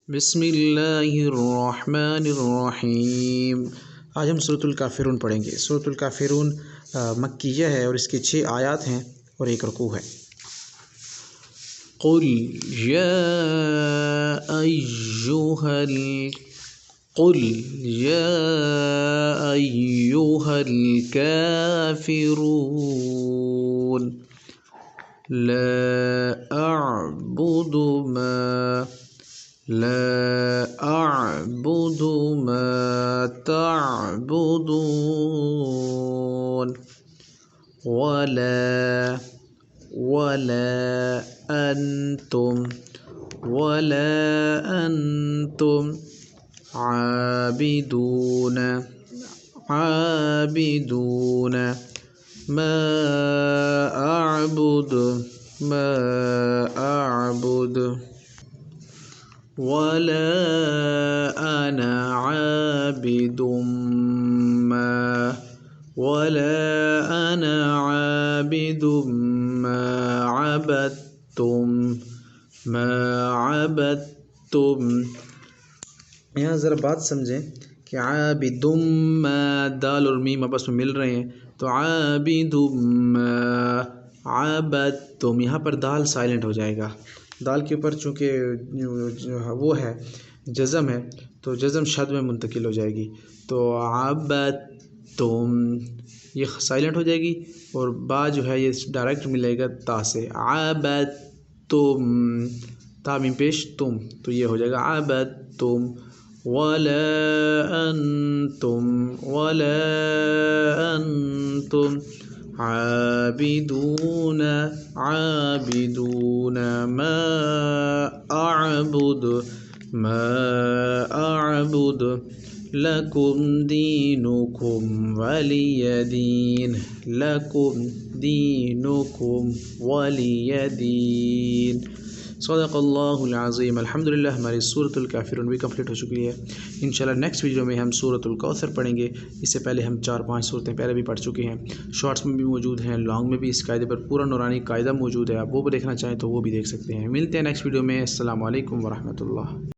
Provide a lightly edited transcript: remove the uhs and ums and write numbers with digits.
بسم اللہ الرحمن الرحیم۔ آج ہم سورۃ الکافرون پڑھیں گے۔ سورۃ الکافرون مکیہ ہے اور اس کے 6 آیات ہیں اور 1 رکوع ہے۔ قل یا ایھا الکافرون لا أعبد ما تعبدون ولا أنتم عابدون ما أعبد ولا أنا عابد ما عبدتم۔ یہاں ذرا بات سمجھیں کہ عابدم ما، دال اور میم آپس میں مل رہے ہیں تو عابدم ما عبدتم، یہاں پر دال سائلنٹ ہو جائے گا۔ دال کے اوپر چونکہ وہ ہے جزم ہے تو جزم شد میں منتقل ہو جائے گی، تو عبدتم یہ سائلنٹ ہو جائے گی اور با جو ہے یہ ڈائریکٹ ملے گا تا سے، عبدتم تا میم پیش تم، تو یہ ہو جائے گا عبدتم ولا انتم عابدون ما أعبد لكم دينكم ولي دين۔ صدق اللہ العظیم۔ الحمدللہ ہماری سورۃ الکافرون بھی کمپلیٹ ہو چکی ہے۔ انشاءاللہ نیکسٹ ویڈیو میں ہم سورۃ الکوثر پڑھیں گے۔ اس سے پہلے ہم 4-5 صورتیں پہلے بھی پڑھ چکے ہیں، شارٹس میں بھی موجود ہیں، لانگ میں بھی اس قاعدے پر پورا نورانی قاعدہ موجود ہے، آپ وہ بھی دیکھنا چاہیں تو وہ بھی دیکھ سکتے ہیں۔ ملتے ہیں نیکسٹ ویڈیو میں۔ السلام علیکم ورحمۃ اللہ۔